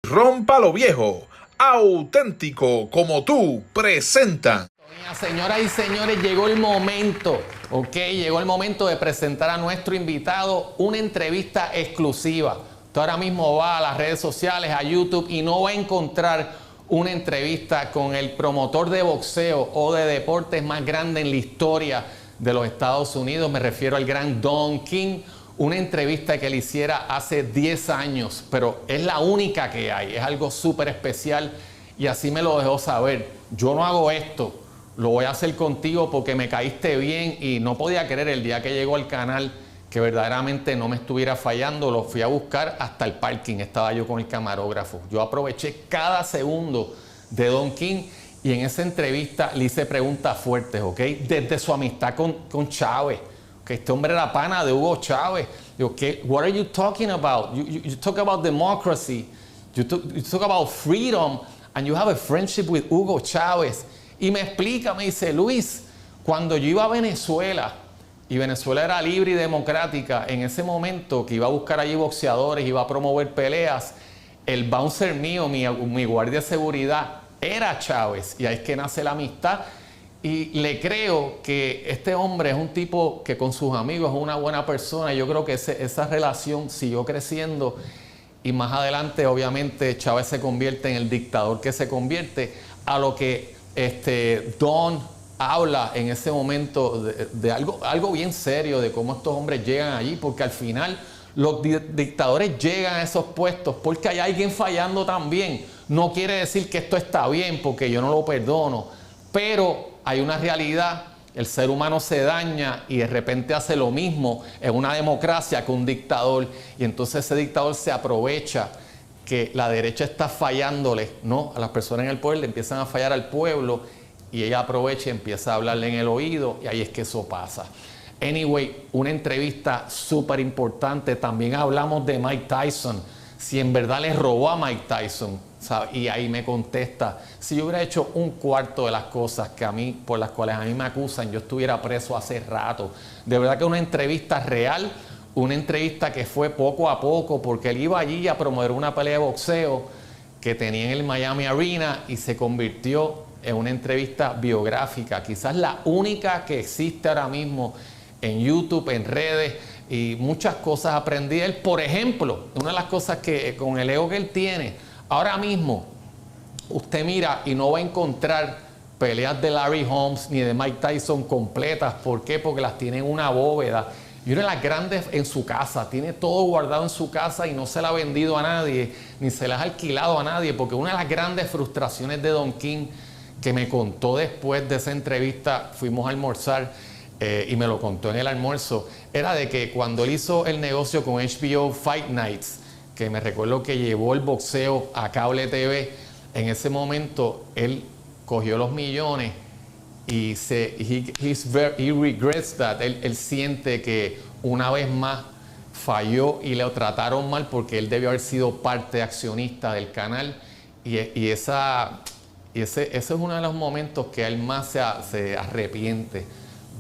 Rompa lo viejo, auténtico como tú, presenta. Señoras y señores, llegó el momento, llegó el momento de presentar a nuestro invitado una entrevista exclusiva. Tú ahora mismo va a las redes sociales, a YouTube, y no va a encontrar una entrevista con el promotor de boxeo o de deportes más grande en la historia de los Estados Unidos. Me refiero al gran Don King. Una entrevista que le hiciera hace 10 años, pero es la única que hay. Es algo súper especial y así me lo dejó saber. Yo no hago esto, lo voy a hacer contigo porque me caíste bien y no podía creer el día que llegó al canal que verdaderamente no me estuviera fallando. Lo fui a buscar hasta el parking, estaba yo con el camarógrafo. Yo aproveché cada segundo de Don King y en esa entrevista le hice preguntas fuertes, desde su amistad con Chávez. Que este hombre era pana de Hugo Chávez. What are you talking about? You talk about democracy, you talk about freedom, and you have a friendship with Hugo Chávez. Y me explica, me dice, Luis, cuando yo iba a Venezuela, y Venezuela era libre y democrática, en ese momento que iba a buscar allí boxeadores, iba a promover peleas, el bouncer mío, mi guardia de seguridad, era Chávez. Y ahí es que nace la amistad. Y le creo que este hombre es un tipo que con sus amigos es una buena persona. Yo creo que esa relación siguió creciendo y más adelante obviamente Chávez se convierte en el dictador que se convierte, a lo que Don habla en ese momento de algo bien serio, de cómo estos hombres llegan allí, porque al final los dictadores llegan a esos puestos porque hay alguien fallando también. No quiere decir que esto está bien, porque yo no lo perdono, pero hay una realidad, el ser humano se daña y de repente hace lo mismo en una democracia que un dictador, y entonces ese dictador se aprovecha que la derecha está fallándole, ¿no? A las personas en el poder le empiezan a fallar al pueblo y ella aprovecha y empieza a hablarle en el oído y ahí es que eso pasa. Anyway, una entrevista súper importante. También hablamos de Mike Tyson, si en verdad le robó a Mike Tyson, ¿sabe? Y ahí me contesta, si yo hubiera hecho un cuarto de las cosas por las cuales a mí me acusan, yo estuviera preso hace rato. De verdad que una entrevista real, una entrevista que fue poco a poco, porque él iba allí a promover una pelea de boxeo que tenía en el Miami Arena y se convirtió en una entrevista biográfica, quizás la única que existe ahora mismo en YouTube, en redes, y muchas cosas aprendí de él. Por ejemplo, una de las cosas que con el ego que él tiene, ahora mismo usted mira y no va a encontrar peleas de Larry Holmes ni de Mike Tyson completas. ¿Por qué? Porque las tiene en una bóveda y una de las grandes en su casa, tiene todo guardado en su casa y no se la ha vendido a nadie ni se la ha alquilado a nadie, porque una de las grandes frustraciones de Don King, que me contó después de esa entrevista, fuimos a almorzar y me lo contó en el almuerzo, era de que cuando él hizo el negocio con HBO Fight Nights, que me recuerdo que llevó el boxeo a cable TV, en ese momento él cogió los millones y he regrets that. Él siente que una vez más falló y le trataron mal porque él debió haber sido parte accionista del canal, y ese es uno de los momentos que él más se arrepiente,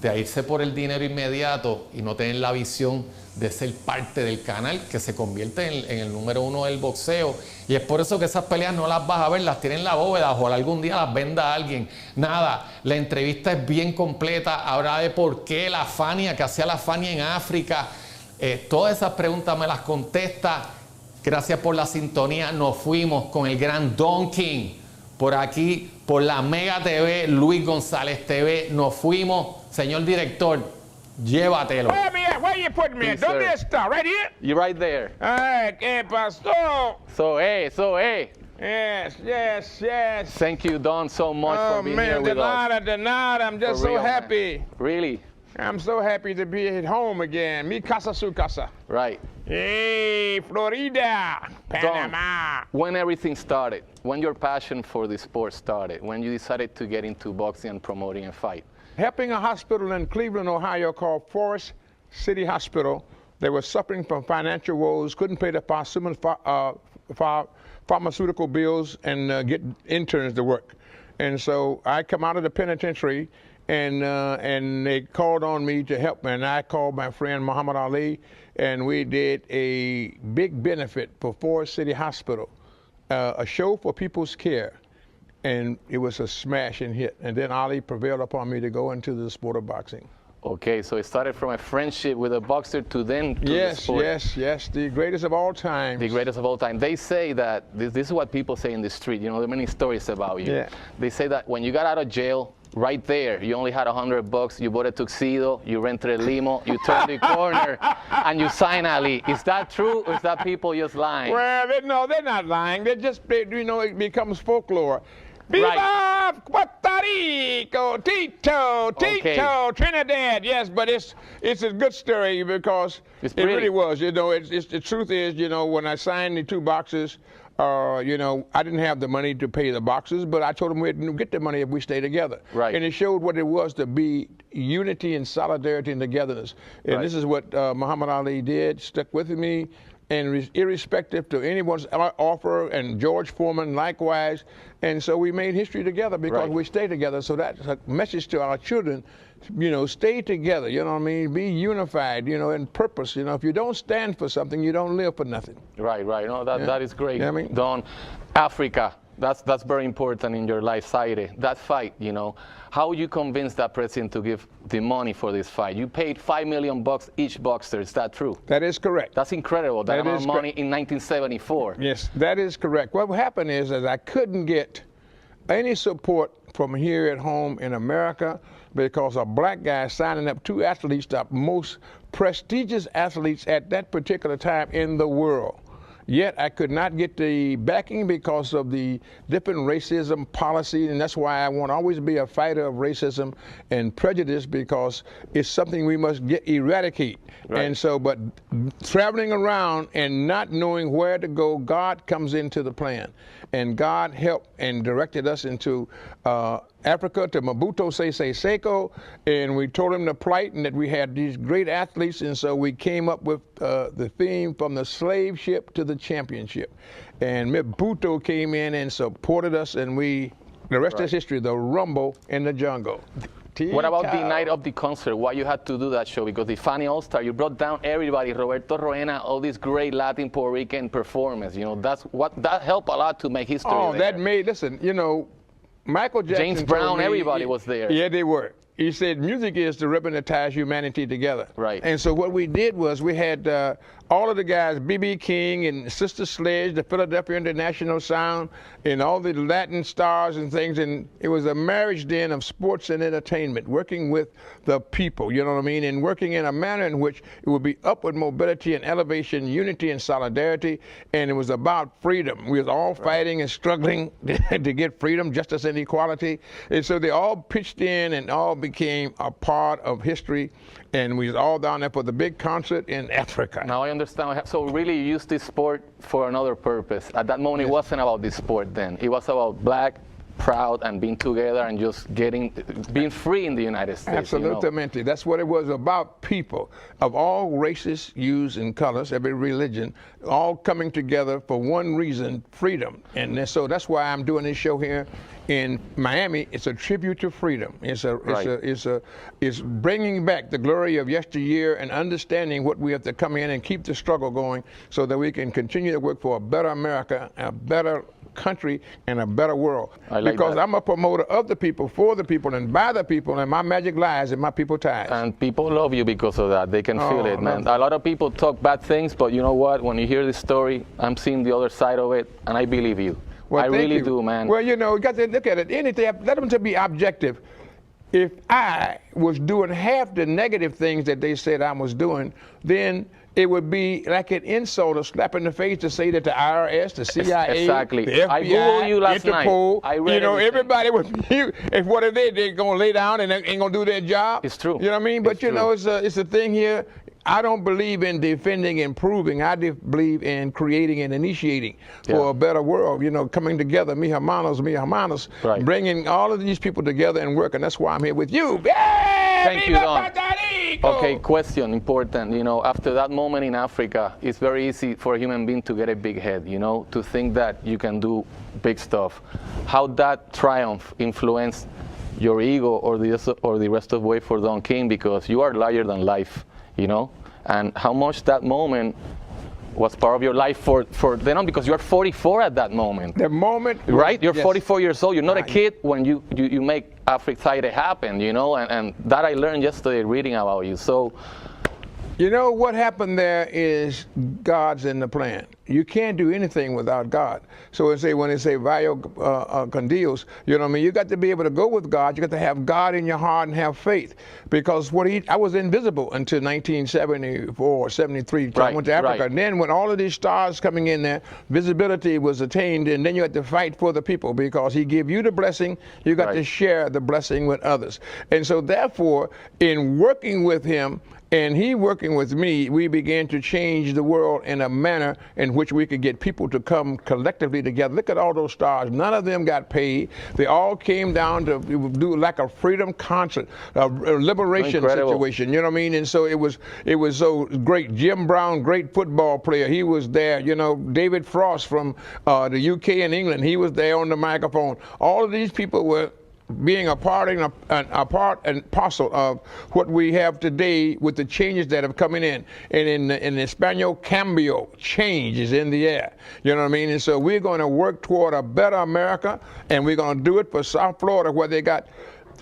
de irse por el dinero inmediato y no tener la visión de ser parte del canal que se convierte en el número uno del boxeo. Y es por eso que esas peleas no las vas a ver, las tienen en la bóveda, ojalá algún día las venda a alguien. Nada, la entrevista es bien completa, habla de por qué la Fania, que hacía la Fania en África, todas esas preguntas me las contesta. Gracias por la sintonía, nos fuimos con el gran Don King, por aquí, por la Mega TV, Luis González TV, nos fuimos. Señor director, llévatelo. Where you putting me? ¿Dónde está? Right here? You're right there. Ay, ¿qué pasó? So, hey. Yes. Thank you, Don, so much for being here with us. De nada. I'm just For so real, happy. Man. Really? I'm so happy to be at home again. Mi casa, su casa. Right. Hey, Florida, Panama. Don, when everything started, when your passion for the sport started, when you decided to get into boxing and promoting a fight? Helping a hospital in Cleveland, Ohio called Forest City Hospital. They were suffering from financial woes, couldn't pay the pharmaceutical bills and get interns to work. And so I come out of the penitentiary, and they called on me to help, and I called my friend Muhammad Ali, and we did a big benefit for Forest City Hospital a show for people's care. And it was a smash and hit. And then Ali prevailed upon me to go into the sport of boxing. Okay, so it started from a friendship with a boxer to then to the sport. Yes, the greatest of all time. The greatest of all time. They say that, this is what people say in the street, you know, there are many stories about you. Yeah. They say that when you got out of jail, right there, you only had $100, you bought a tuxedo, you rented a limo, you turned the corner, and you signed Ali. Is that true, or is that people just lying? Well, no, they're not lying. They're just, you know, it becomes folklore. Viva Right. Puerto Rico, Tito, Okay. Trinidad. Yes, but it's a good story because It's it really pretty. was. You know, the truth is, you know, when I signed the 2 boxes, you know, I didn't have the money to pay the boxes, but I told them we'd get the money if we stay together. Right. And it showed what it was to be unity and solidarity and togetherness. And Right. this is what Muhammad Ali did, stuck with me. And irrespective to anyone's offer, and George Foreman likewise. And so we made history together because Right. we stay together. So that's a message to our children, you know, stay together, you know what I mean? Be unified, you know, in purpose. You know, if you don't stand for something, you don't live for nothing. Right. No, that is great. Yeah, I mean- Don, Africa, that's very important in your life, Zaire. That fight, you know, how you convinced that president to give the money for this fight? You paid $5 million each boxer. Is that true? That is correct. That's incredible. That That amount is of money in 1974. Yes, that is correct. What happened is I couldn't get any support from here at home in America because a black guy signing up 2 athletes, the most prestigious athletes at that particular time in the world. Yet I could not get the backing because of the different racism policy, and that's why I want to always be a fighter of racism and prejudice, because it's something we must eradicate. Right. And so, but traveling around and not knowing where to go, God comes into the plan. And God helped and directed us into Africa to Mobutu Sese Seko, and we told him the plight and that we had these great athletes, and so we came up with the theme from the slave ship to the championship. And Mobutu came in and supported us, and the rest is history, the rumble in the jungle. What about the night of the concert? Why you had to do that show? Because the Funny All-Star, you brought down everybody, Roberto Roena, all these great Latin Puerto Rican performers. You know, that helped a lot to make history. Oh, there. that made, listen, you know, Michael Jackson James told Brown, me- everybody was there. Yeah, they were. He said music is the ribbon that ties humanity together. Right. And so what we did was we had all of the guys, B.B. King and Sister Sledge, the Philadelphia International Sound, and all the Latin stars and things. And it was a marriage den of sports and entertainment, working with the people, you know what I mean? And working in a manner in which it would be upward mobility and elevation, unity and solidarity. And it was about freedom. We was all fighting and struggling to get freedom, justice, and equality. And so they all pitched in and all became a part of history. And we was all down there for the big concert in Africa. Now I understand. So really you used this sport for another purpose. At that moment, it wasn't about this sport then. It was about black, proud, and being together and just being free in the United States. You know? Absolutely. That's what it was about, people of all races, hues, and colors, every religion, all coming together for one reason, freedom. And so that's why I'm doing this show here in Miami. It's a tribute to freedom. It's bringing back the glory of yesteryear and understanding what we have to come in and keep the struggle going so that we can continue to work for a better America, a better country, and a better world. I like because that. I'm a promoter of the people, for the people, and by the people, and my magic lies and my people ties. And people love you because of that. They can feel Oh, it, man. no. A lot of people talk bad things, but you know what? When you hear this story, I'm seeing the other side of it, and I believe you. Well, I thank really you. do, man. Well, you know, you got to look at it. Anything, let them to be objective. If I was doing half the negative things that they said I was doing, then it would be like an insult or slap in the face to say that the IRS, the CIA, Exactly. the FBI, I Googled you last night. Interpol, I read you know, everything. everybody would. If what are they're gonna lay down and ain't gonna do their job? It's true. You know what I mean? But It's you true. know, it's a thing here. I don't believe in defending and proving. I believe in creating and initiating for Yeah. a better world. You know, coming together, mi hermanos, Right. bringing all of these people together and work. And that's why I'm here with you. Hey, Thank you, viva Don. Puerto Rico! Okay, question, important. You know, after that moment in Africa, it's very easy for a human being to get a big head, you know, to think that you can do big stuff. How that triumph influenced your ego or the rest of the way for Don King, because you are larger than life, you know, and how much that moment was part of your life for then on, because you're 44 at that moment. The moment, right? You're yes. 44 years old. You're not a kid when you make Africide happen, you know, and that I learned yesterday reading about you. So, you know, what happened there is God's in the plan. You can't do anything without God. So when they say vio con Dios, you know what I mean? You got to be able to go with God. You got to have God in your heart and have faith. Because I was invisible until 1974, 73. I went to Africa. Right. And then when all of these stars coming in there, visibility was attained, and then you had to fight for the people, because he gave you the blessing. You got to share the blessing with others. And so therefore, in working with him, and he working with me, we began to change the world in a manner in which we could get people to come collectively together. Look at all those stars. None of them got paid. They all came down to do like a freedom concert, a liberation situation. You know what I mean? And so it was so great. Jim Brown, great football player, he was there. You know, David Frost from the UK and England, he was there on the microphone. All of these people were being a part and parcel of what we have today with the changes that have coming in. And in Espanol, cambio, change is in the air. You know what I mean? And so we're going to work toward a better America, and we're going to do it for South Florida, where they got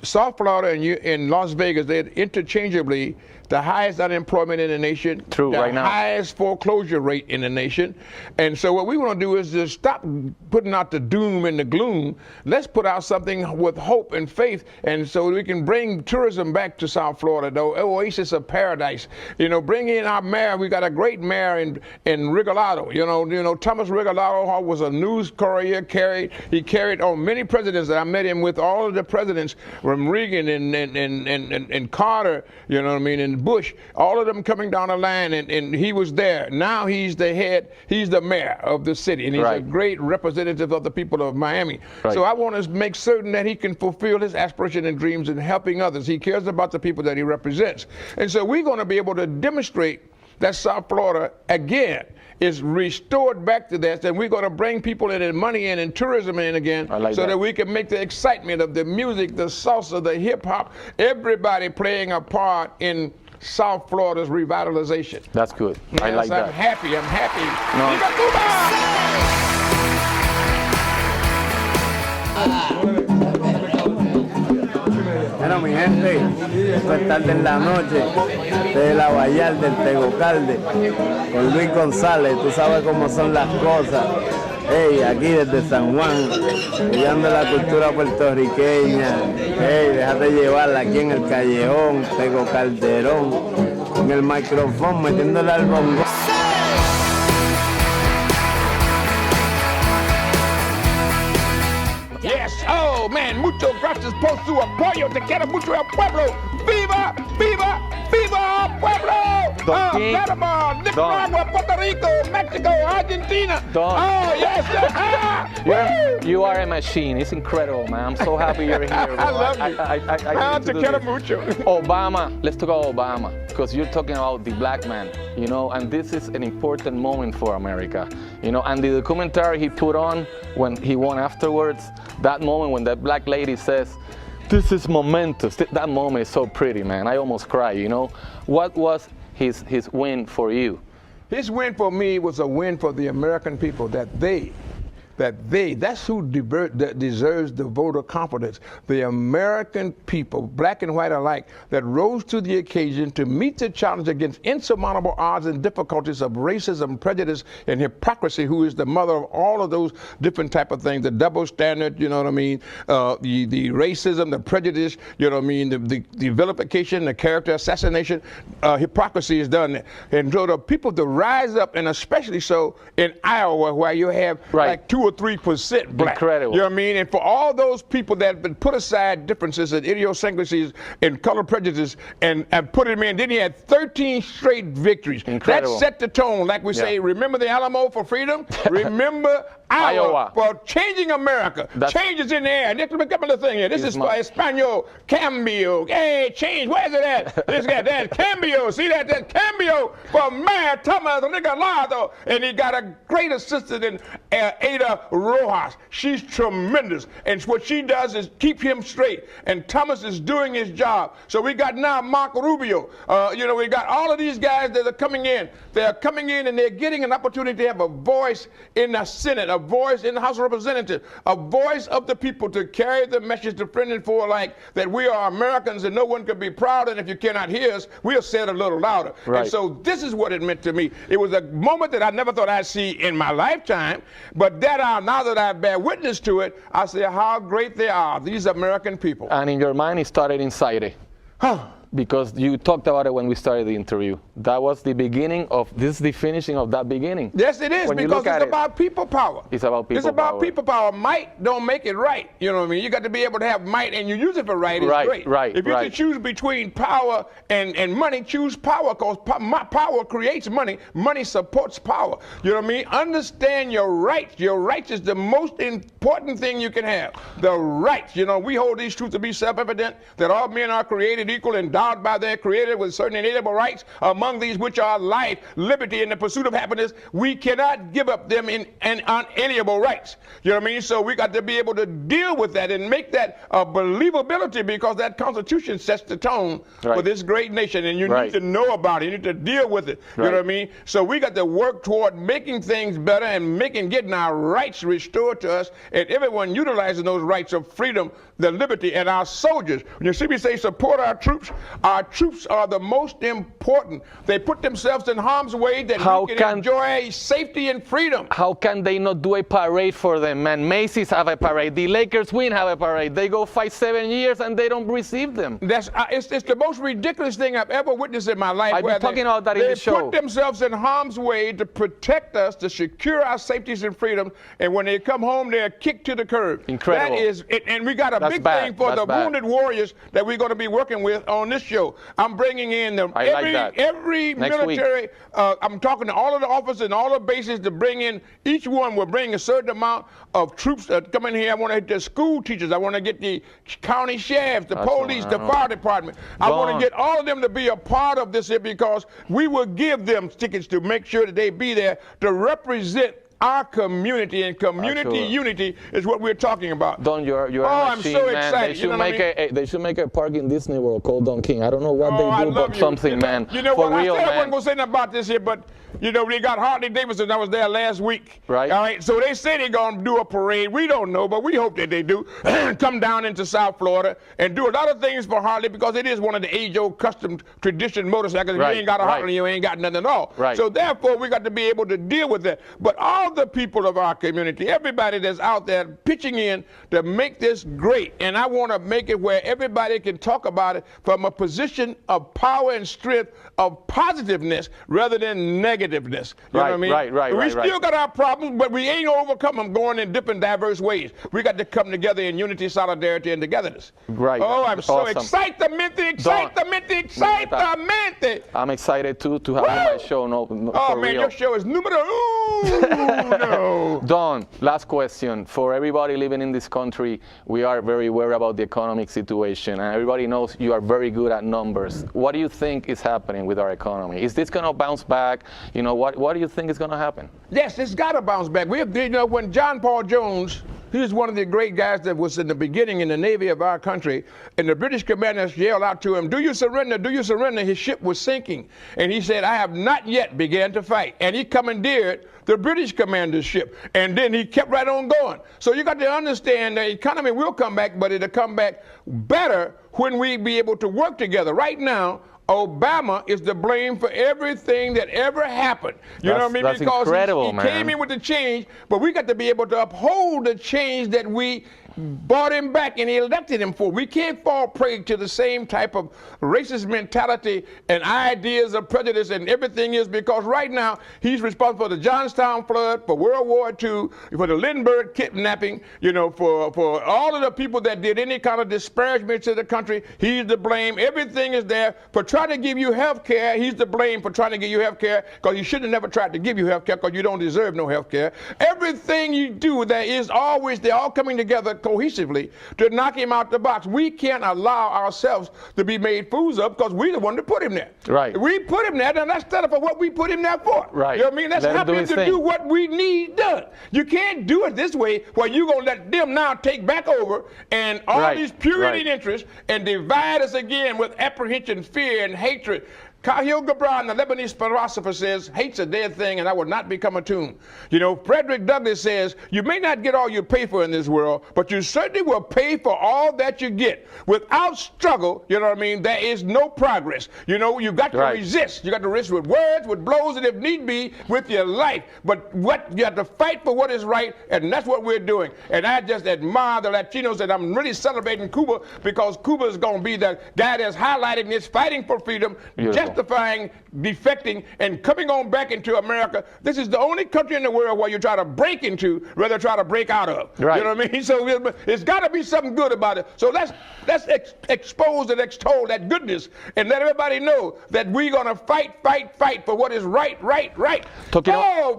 South Florida and in Las Vegas, they're interchangeably the highest unemployment in the nation, the highest foreclosure rate in the nation. And so what we want to do is just stop putting out the doom and the gloom. Let's put out something with hope and faith, and so we can bring tourism back to South Florida, the oasis of paradise. You know, bring in our mayor. We got a great mayor in Regalado. You know, Thomas Regalado was a news courier. He carried on many presidents that I met him with, all of the presidents from Reagan and Carter, you know what I mean, and Bush, all of them coming down the line, and he was there. Now he's the head, he's the mayor of the city, and he's a great representative of the people of Miami. So I want to make certain that he can fulfill his aspirations and dreams in helping others. He cares about the people that he represents. And so we're going to be able to demonstrate that South Florida, again, is restored back to that, and we're going to bring people in and money in and tourism in again, that we can make the excitement of the music, the salsa, the hip-hop, everybody playing a part in South Florida's revitalization. That's good. Yes, I like that. I'm happy. Bueno, mi gente, esto es tarde en la noche, de la Vallar, del Tegocalde, con Luis González. Tú sabes cómo son las cosas. Hey, aquí desde San Juan, apoyando la cultura puertorriqueña. Hey, déjate llevarla aquí en el callejón, Tego Calderón, con el micrófono metiéndole al bongo. Yes, oh man, mucho gracias por su apoyo. Te quiero mucho el pueblo. ¡Viva, viva, viva el pueblo! Panama, Nicaragua, Puerto Rico, Mexico, Argentina. Oh, yes. You are a machine. It's incredible, man. I'm so happy you're here. Bro. I love you. I te quiero mucho. Obama, let's talk about Obama, because you're talking about the black man, you know, and this is an important moment for America, you know, and the documentary he put on when he won afterwards, that moment when that black lady says, "This is momentous," that moment is so pretty, man. I almost cry, you know. What was his win for you? His win for me was a win for the American people, that's who deserves the voter confidence. The American people, black and white alike, that rose to the occasion to meet the challenge against insurmountable odds and difficulties of racism, prejudice, and hypocrisy, who is the mother of all of those different type of things, the double standard, you know what I mean, the racism, the prejudice, you know what I mean, the vilification, the character assassination, hypocrisy is done. And so the people to rise up, and especially so in Iowa, where you have like 2 or 3% black. Incredible. You know what I mean? And for all those people that have been put aside differences and idiosyncrasies and color prejudice and put him in, then he had 13 straight victories. Incredible. That set the tone. Like we say, remember the Alamo for freedom? Remember Iowa. For changing America. Change is in the air. This is the thing here. This is for Espanol, cambio. Hey, change. Where's it at? This guy, that cambio. See that? That cambio for Mayor Thomas Regalado. And he got a great assistant in Ada Rojas. She's tremendous. And what she does is keep him straight. And Thomas is doing his job. So we got now Marco Rubio. We got all of these guys that are coming in. They're coming in and they're getting an opportunity to have a voice in the Senate, a voice in the House of Representatives, a voice of the people to carry the message to friend and foe alike that we are Americans and no one can be proud, and if you cannot hear us, we'll say it a little louder. Right. And so this is what it meant to me. It was a moment that I never thought I'd see in my lifetime, but now that I bear witness to it, I say how great they are, these American people. And in your mind, it started in Zaire. Because you talked about it when we started the interview. That was the beginning of, this is the finishing of that beginning. Yes, it is, because it's about people power. It's about people power. It's about people power. Might don't make it right. You know what I mean? You got to be able to have might, and you use it for right. It's great. Right. If you can choose between power and money, choose power, because power creates money. Money supports power. You know what I mean? Understand your rights. Your rights is the most important thing you can have. The rights. You know, we hold these truths to be self-evident, that all men are created equal and by their creator with certain inalienable rights, among these which are life, liberty, and the pursuit of happiness. We cannot give up them in unalienable rights. You know what I mean? So we got to be able to deal with that and make that a believability, because that Constitution sets the tone for this great nation, and you need to know about it. You need to deal with it. You know what I mean? So we got to work toward making things better and getting our rights restored to us, and everyone utilizing those rights of freedom, the liberty, and our soldiers. When you see me say support our troops are the most important. They put themselves in harm's way that we can enjoy safety and freedom. How can they not do a parade for them, man? Macy's have a parade. The Lakers win have a parade. They go fight 7 years and they don't receive them. It's the most ridiculous thing I've ever witnessed in my life. I've been talking about that in the show. They put themselves in harm's way to protect us, to secure our safeties and freedom, and when they come home, they're kicked to the curb. Incredible. That is it, and we got a big thing for the wounded warriors that we're going to be working with on this show. I'm bringing in every military. I'm talking to all of the officers and all the bases to bring in. Each one will bring a certain amount of troops that come in here. I want to hit the school teachers. I want to get the county sheriffs, the police, the fire department. I want to get all of them to be a part of this here, because we will give them tickets to make sure that they be there to represent our community, and community unity is what we're talking about. Don, you're I'm so excited. They should make a park in Disney World called Don King. I don't know what they do, but something, man. You know for what? real, I said I wasn't going to say nothing about this here, but you know, they got Harley Davidson. I was there last week. Right. All right. So they say they're going to do a parade. We don't know, but we hope that they do. Come down into South Florida and do a lot of things for Harley, because it is one of the age-old custom tradition motorcycles. If you ain't got a Harley, you ain't got nothing at all. Right. So therefore, we got to be able to deal with that. But all the people of our community, everybody that's out there pitching in to make this great, and I want to make it where everybody can talk about it from a position of power and strength, of positiveness rather than negativeness. You know what I mean? Right. We still got our problems, but we ain't overcome them going in different diverse ways. We got to come together in unity, solidarity, and togetherness. Right. Oh, I'm so excited. I'm excited too to have you on my show. No, oh man, your show is numero uno. Don, last question. For everybody living in this country, we are very worried about the economic situation, and everybody knows you are very good at numbers. What do you think is happening with our economy? Is this going to bounce back? You know, what do you think is going to happen? Yes, it's got to bounce back. When John Paul Jones, he was one of the great guys that was in the beginning in the Navy of our country, and the British commanders yelled out to him, "Do you surrender? Do you surrender?" His ship was sinking, and he said, "I have not yet began to fight." And he commandeered the British commander's ship, and then he kept right on going. So you got to understand the economy will come back, but it'll come back better when we be able to work together. Right now, Obama is to blame for everything that ever happened. You know what I mean? That's because incredible, he came in with the change, but we got to be able to uphold the change that we brought him back and he elected him for. We can't fall prey to the same type of racist mentality and ideas of prejudice and everything is because right now he's responsible for the Johnstown flood, for World War II, for the Lindbergh kidnapping, for all of the people that did any kind of disparagement to the country. He's to blame. Everything is there. For trying to give you health care, he's to blame for trying to give you health care because he should have never tried to give you health care because you don't deserve no health care. Everything you do, they're all coming together cohesively to knock him out the box. We can't allow ourselves to be made fools of because we're the one that put him there. Right. We put him there, and let's stand up for what we put him there for. Right. You know what I mean? Let's help him to do what we need done. You can't do it this way where you're going to let them now take back over and all these purity interests and divide us again with apprehension, fear, and hatred. Khalil Gibran, the Lebanese philosopher, says, hate's a dead thing and I will not become a tomb. Frederick Douglass says, you may not get all you pay for in this world, but you certainly will pay for all that you get. Without struggle, you know what I mean, there is no progress. You've got to resist. You got to resist with words, with blows, and if need be, with your life. But you have to fight for what is right, and that's what we're doing. And I just admire the Latinos, and I'm really celebrating Cuba because Cuba is going to be the guy that's highlighting this, fighting for freedom, justifying, defecting, and coming on back into America. This is the only country in the world where you try to break into rather try to break out of. Right. You know what I mean? So it's got to be something good about it. So let's expose and extol that goodness and let everybody know that we're going to fight for what is right. Talking Viva,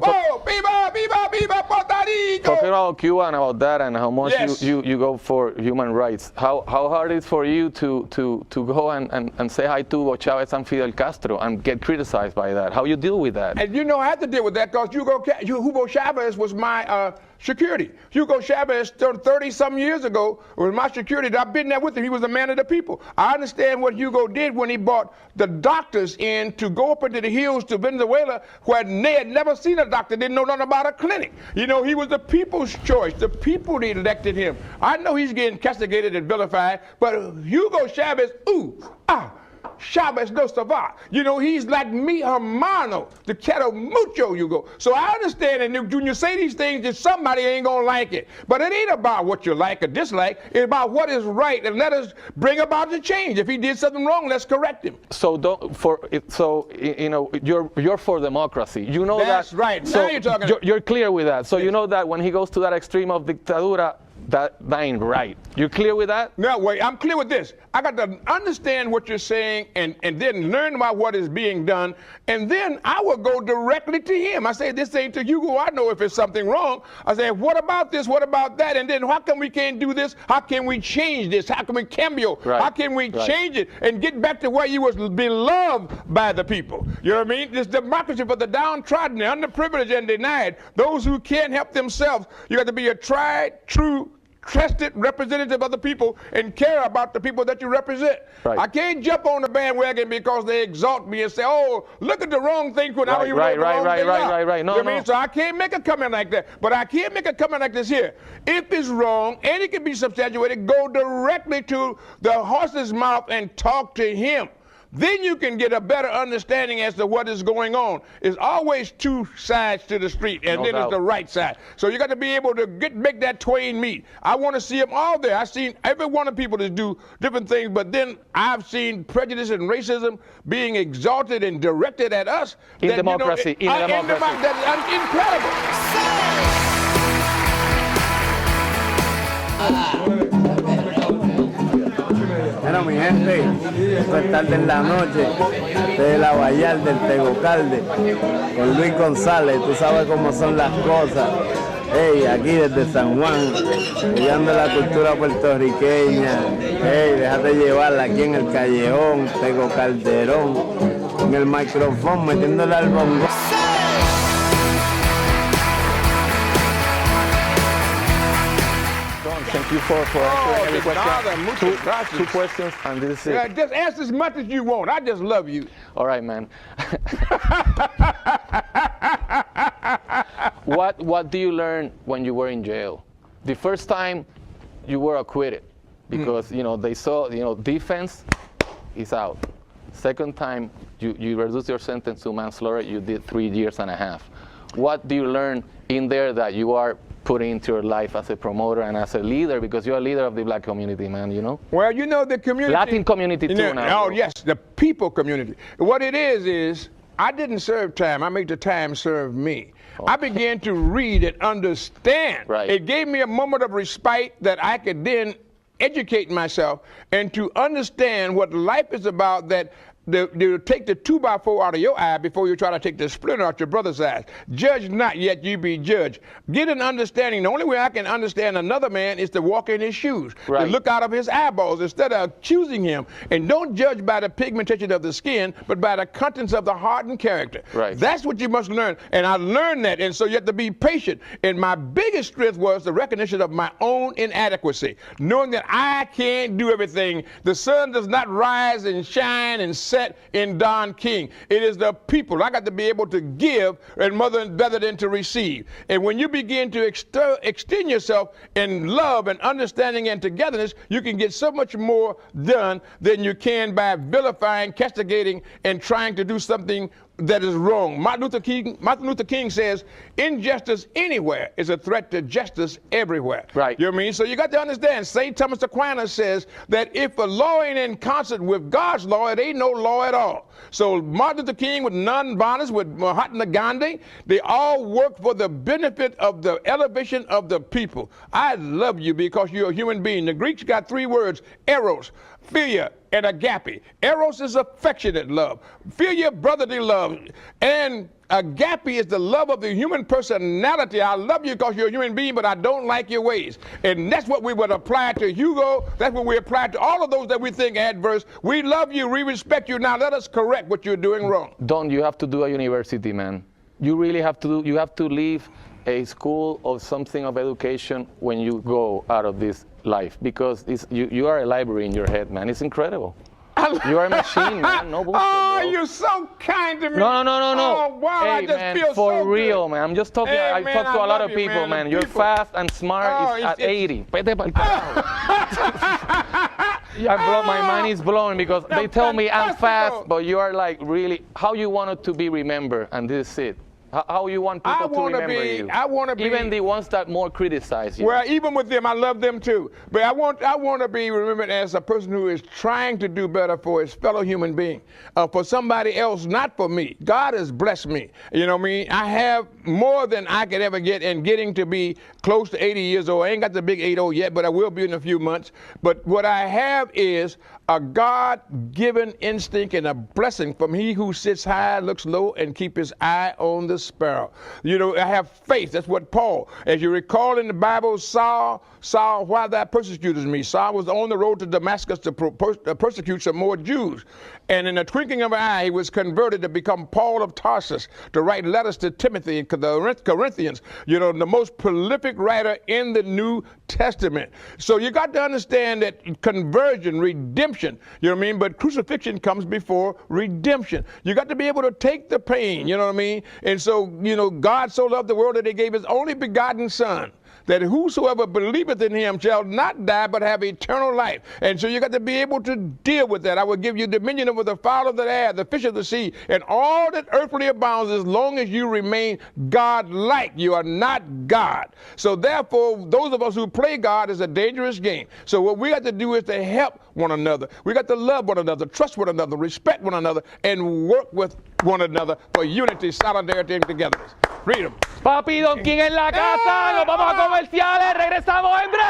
Puerto Rico! Talking about Cuba and about that and how much you go for human rights, how hard is it for you to go and say hi to Hugo Chavez and Fidel Castro and get criticized by that? How you deal with that? And I have to deal with that because Hugo Chavez was my security. Hugo Chavez, 30-some years ago, was my security. I've been there with him. He was a man of the people. I understand what Hugo did when he brought the doctors in to go up into the hills to Venezuela where they had never seen a doctor, didn't know nothing about a clinic. He was the people's choice. The people elected him. I know he's getting castigated and vilified, but Hugo Chavez, Chavez no Savar. He's like mi hermano, the quiero mucho, Hugo. So I understand, and when you say these things, that somebody ain't gonna like it. But it ain't about what you like or dislike. It's about what is right, and let us bring about the change. If he did something wrong, let's correct him. So you're for democracy. That's right. So now you're talking. You're clear with that. So you know that when he goes to that extreme of dictadura, that ain't right. You clear with that? No, wait, I'm clear with this. I got to understand what you're saying and then learn about what is being done, and then I will go directly to him. I say, this ain't to Hugo. I know if it's something wrong. I say, what about this? What about that? And then how come we can't do this? How can we change this? How can we cambio? Right. How can we change it and get back to where you was beloved by the people? You know what I mean? This democracy for the downtrodden, the underprivileged and denied, those who can't help themselves. You got to be a tried, true, trusted representative of the people and care about the people that you represent. Right. I can't jump on the bandwagon because they exalt me and say, oh, look at the wrong thing when I don't even know the wrong thing. Right. No, you know what I mean? So I can't make a comment like that. But I can't make a comment like this here. If it's wrong and it can be substantiated, go directly to the horse's mouth and talk to him. Then you can get a better understanding as to what is going on. There's always two sides to the street, and then there's the right side. So you got to be able to make that twain meet. I want to see them all there. I've seen every one of people that do different things, but then I've seen prejudice and racism being exalted and directed at us. In democracy. That's incredible. Bueno, mi gente, esto es tarde en la noche, de la Vallar del Tegocalde, con Luis González, tú sabes cómo son las cosas. Hey, aquí desde San Juan, cuidando la cultura puertorriqueña. Hey, déjate llevarla aquí en el callejón, Tego Calderón, en el micrófono, metiéndole al bongo. Thank you for answering every question. Two questions, and this is it. Yeah, just ask as much as you want. I just love you. All right, man. What do you learn when you were in jail? The first time you were acquitted because they saw defense is out. Second time you reduced your sentence to manslaughter. You did 3.5 years. What do you learn in there that you are putting into your life as a promoter and as a leader, because you're a leader of the black community, man, you know? Well, you know, the community. Latin community too now. Oh, yes, the people community. What it is I didn't serve time. I made the time serve me. Okay. I began to read and understand. Right. It gave me a moment of respite that I could then educate myself and to understand what life is about, that they'll take the 2x4 out of your eye before you try to take the splinter out your brother's eye. Judge not, yet you be judged. Get an understanding. The only way I can understand another man is to walk in his shoes, right. To look out of his eyeballs instead of accusing him. And don't judge by the pigmentation of the skin, but by the contents of the heart and character. Right. That's what you must learn. And I learned that. And so you have to be patient. And my biggest strength was the recognition of my own inadequacy, knowing that I can't do everything. The sun does not rise and shine and set in Don King. It is the people. I got to be able to give and rather than to receive. And when you begin to extend yourself in love and understanding and togetherness, you can get so much more done than you can by vilifying, castigating, and trying to do something that is wrong. Martin Luther King says, injustice anywhere is a threat to justice everywhere. Right. You know what I mean? So you got to understand, St. Thomas Aquinas says that if a law ain't in concert with God's law, it ain't no law at all. So Martin Luther King with non-violence, with Mahatma Gandhi, they all work for the benefit of the elevation of the people. I love you because you're a human being. The Greeks got 3 words, eros, philia, and agape. Eros is affectionate love. Philia, brotherly love. And agape is the love of the human personality. I love you because you're a human being, but I don't like your ways. And that's what we would apply to Hugo. That's what we apply to all of those that we think adverse. We love you. We respect you. Now let us correct what you're doing wrong. Don, you have to do a university, man. You really have to do, you have to leave a school or something of education when you go out of this life, because you are a library in your head, man. It's incredible. You are a machine, man. No bullshit, oh, bro. you're so kind to me. No. Oh, wow, hey, I just man, feel for so real, good. man. I'm just talking. Hey, I man, talk to a lot of you, people, man. You're people. fast and smart. It's at 80. Yeah, my mind is blown because they tell me I'm fast, but you are like really how you wanted to be remembered, and this is it. How you want people to remember you. I want to be. Even the ones that more criticize you. Well, even with them, I love them too. But I want to be remembered as a person who is trying to do better for his fellow human being, for somebody else, not for me. God has blessed me. You know what I mean? I have more than I could ever get, and getting to be close to 80 years old. I ain't got the big 80 yet, but I will be in a few months. But what I have is a God-given instinct and a blessing from he who sits high, looks low, and keep his eye on the sparrow. You know, I have faith. That's what Paul, as you recall in the Bible, Saul, why thou persecutest me? Saul was on the road to Damascus to persecute some more Jews. And in the twinkling of an eye, he was converted to become Paul of Tarsus, to write letters to Timothy and the Corinthians, you know, the most prolific writer in the New Testament. So you got to understand that conversion, redemption, you know what I mean? But crucifixion comes before redemption. You got to be able to take the pain, you know what I mean? And so, you know, God so loved the world that he gave his only begotten Son, that whosoever believeth in him shall not die but have eternal life. And so you got to be able to deal with that. I will give you dominion over the fowl of the air, the fish of the sea, and all that earthly abounds, as long as you remain God-like. You are not God. So therefore, those of us who play God is a dangerous game. So what we got to do is to help one another. We got to love one another, trust one another, respect one another, and work with one another for unity, solidarity, and togetherness. Freedom. Papi, Don King en la casa. Nos vamos a comerciales. Regresamos en breve.